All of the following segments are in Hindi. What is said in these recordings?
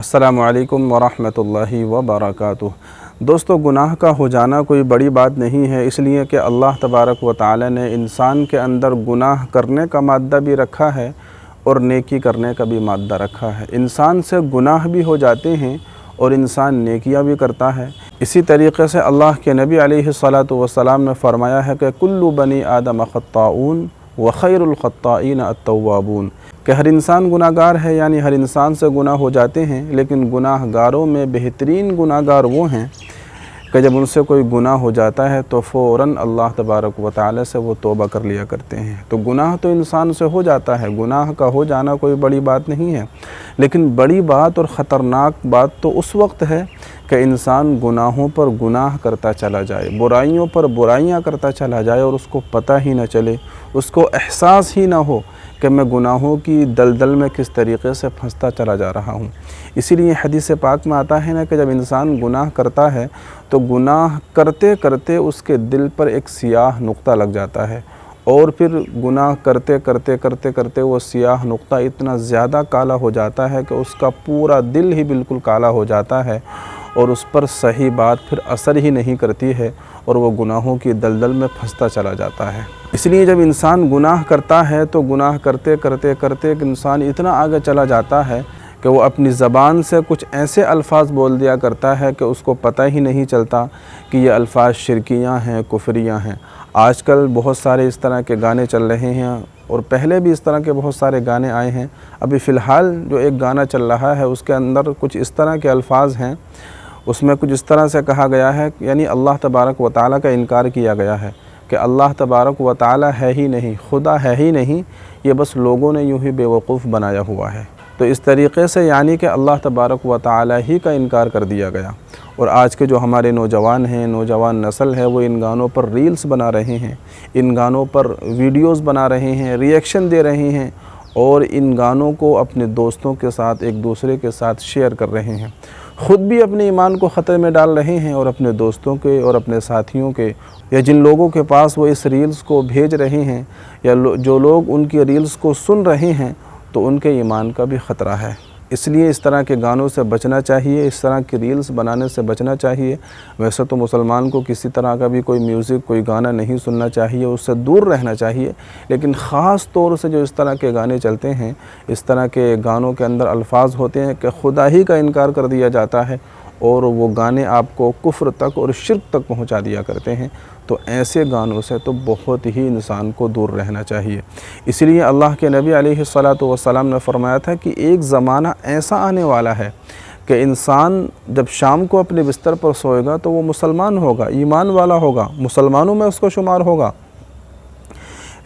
अस्सलामु अलैकुम वरहमतुल्लाहि वबरकातुह। दोस्तों, गुनाह का हो जाना कोई बड़ी बात नहीं है, इसलिए कि अल्लाह तबारक व तआला ने इंसान के अंदर गुनाह करने का मादा भी रखा है और नेकी करने का भी मादा रखा है। इंसान से गुनाह भी हो जाते हैं और इंसान नेकियां भी करता है। इसी तरीक़े से अल्लाह के नबी अलैहिस्सलातु वस्सलाम ने फरमाया है कि कुल्लु बनी आदम ख़त्ताऊन व खैरुल ख़त्ताईन अत-तव्वाबून, कि हर इंसान गुनाहगार है, यानी हर इंसान से गुनाह हो जाते हैं, लेकिन गुनाहगारों में बेहतरीन गुनाहगार वो हैं कि जब उनसे कोई गुनाह हो जाता है तो फ़ौरन अल्लाह तबारक व तआला से वो तौबा कर लिया करते हैं। तो गुनाह तो इंसान से हो जाता है, गुनाह का हो जाना कोई बड़ी बात नहीं है, लेकिन बड़ी बात और ख़तरनाक बात तो उस वक्त है कि इंसान गुनाहों पर गुनाह करता चला जाए, बुराइयों पर बुराइयां करता चला जाए और उसको पता ही न चले, उसको एहसास ही ना हो कि मैं गुनाहों की दलदल में किस तरीक़े से फंसता चला जा रहा हूँ। इसीलिए हदीस पाक में आता है ना कि जब इंसान गुनाह करता है तो गुनाह करते करते उसके दिल पर एक सियाह नुक्ता लग जाता है और फिर गुनाह करते करते करते करते वो सियाह नुक्ता इतना ज़्यादा काला हो जाता है कि उसका पूरा दिल ही बिल्कुल काला हो जाता है और उस पर सही बात फिर असर ही नहीं करती है और वो गुनाहों की दलदल में फंसता चला जाता है। इसलिए जब इंसान गुनाह करता है तो गुनाह करते करते करते इंसान इतना आगे चला जाता है कि वो अपनी ज़बान से कुछ ऐसे अल्फाज बोल दिया करता है कि उसको पता ही नहीं चलता कि ये अल्फाज शिरकियाँ हैं, कुफरियाँ हैं। आजकल बहुत सारे इस तरह के गाने चल रहे हैं और पहले भी इस तरह के बहुत सारे गाने आए हैं। अभी फ़िलहाल जो एक गाना चल रहा है उसके अंदर कुछ इस तरह के अल्फाज हैं, उसमें कुछ इस तरह से कहा गया है, यानी अल्लाह तबारक व तआला का इनकार किया गया है कि अल्लाह तबारक व तआला है ही नहीं, खुदा है ही नहीं, ये बस लोगों ने यूँ ही बेवकूफ़ बनाया हुआ है। तो इस तरीक़े से यानी कि अल्लाह तबारक व तआला ही का इनकार कर दिया गया। और आज के जो हमारे नौजवान हैं, नौजवान नस्ल है, वो इन गानों पर रील्स बना रहे हैं, इन गानों पर वीडियोज़ बना रहे हैं, रिएक्शन दे रहे हैं और इन गानों को अपने दोस्तों के साथ, एक दूसरे के साथ शेयर कर रहे हैं। ख़ुद भी अपने ईमान को ख़तरे में डाल रहे हैं और अपने दोस्तों के और अपने साथियों के, या जिन लोगों के पास वो इस रील्स को भेज रहे हैं या जो लोग उनकी रील्स को सुन रहे हैं, तो उनके ईमान का भी ख़तरा है। इसलिए इस तरह के गानों से बचना चाहिए, इस तरह की रील्स बनाने से बचना चाहिए। वैसे तो मुसलमान को किसी तरह का भी कोई म्यूज़िक, कोई गाना नहीं सुनना चाहिए, उससे दूर रहना चाहिए, लेकिन ख़ास तौर से जो इस तरह के गाने चलते हैं, इस तरह के गानों के अंदर अल्फाज होते हैं कि खुदा ही का इनकार कर दिया जाता है और वो गाने आपको कुफ्र तक और शिर्क तक पहुंचा दिया करते हैं। तो ऐसे गानों से तो बहुत ही इंसान को दूर रहना चाहिए। इसलिए अल्लाह के नबी अलैहिस्सलातु वस्सलाम ने फरमाया था कि एक ज़माना ऐसा आने वाला है कि इंसान जब शाम को अपने बिस्तर पर सोएगा तो वो मुसलमान होगा, ईमान वाला होगा, मुसलमानों में उसको शुमार होगा,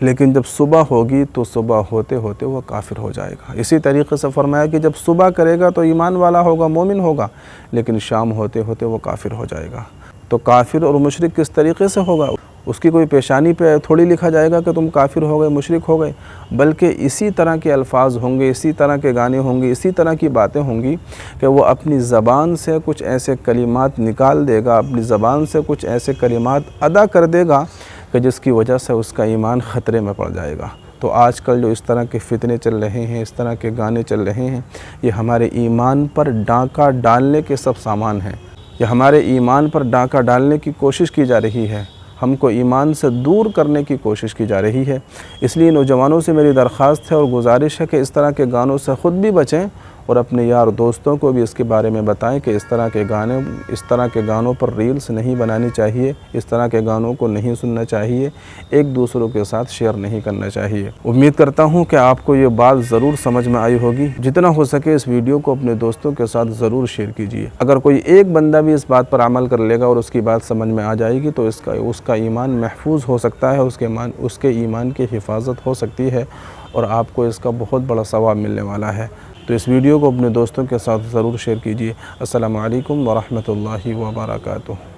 लेकिन जब सुबह होगी तो सुबह होते होते वो काफिर हो जाएगा। इसी तरीके से फरमाया कि जब सुबह करेगा तो ईमान वाला होगा, मोमिन होगा, लेकिन शाम होते होते वो काफिर हो जाएगा। तो काफिर और मुशरिक किस तरीके से होगा? उसकी कोई पेशानी पे थोड़ी लिखा जाएगा कि तुम काफिर हो गए, मुशरिक हो गए, बल्कि इसी तरह के अल्फाज होंगे, इसी तरह के गाने होंगे, इसी तरह की बातें होंगी कि वो अपनी ज़बान से कुछ ऐसे कलिमात निकाल देगा, अपनी ज़बान से कुछ ऐसे कलिमात अदा कर देगा कि जिसकी वजह से उसका ईमान ख़तरे में पड़ जाएगा। तो आजकल जो इस तरह के फितने चल रहे हैं, इस तरह के गाने चल रहे हैं, ये हमारे ईमान पर डाका डालने के सब सामान हैं। ये हमारे ईमान पर डाका डालने की कोशिश की जा रही है, हमको ईमान से दूर करने की कोशिश की जा रही है। इसलिए नौजवानों से मेरी दरख्वास्त है और गुजारिश है कि इस तरह के गानों से ख़ुद भी बचें और अपने यार दोस्तों को भी इसके बारे में बताएं कि इस तरह के गानों पर रील्स नहीं बनानी चाहिए, इस तरह के गानों को नहीं सुनना चाहिए, एक दूसरों के साथ शेयर नहीं करना चाहिए। उम्मीद करता हूं कि आपको ये बात ज़रूर समझ में आई होगी। जितना हो सके इस वीडियो को अपने दोस्तों के साथ ज़रूर शेयर कीजिए। अगर कोई एक बंदा भी इस बात पर अमल कर लेगा और उसकी बात समझ में आ जाएगी तो उसका ईमान महफूज हो सकता है, उसके ईमान की हिफाजत हो सकती है और आपको इसका बहुत बड़ा सवाब मिलने वाला है। तो इस वीडियो को अपने दोस्तों के साथ ज़रूर शेयर कीजिए। अस्सलामु अलैकुम वरहमतुल्लाहि वबरकातुहू।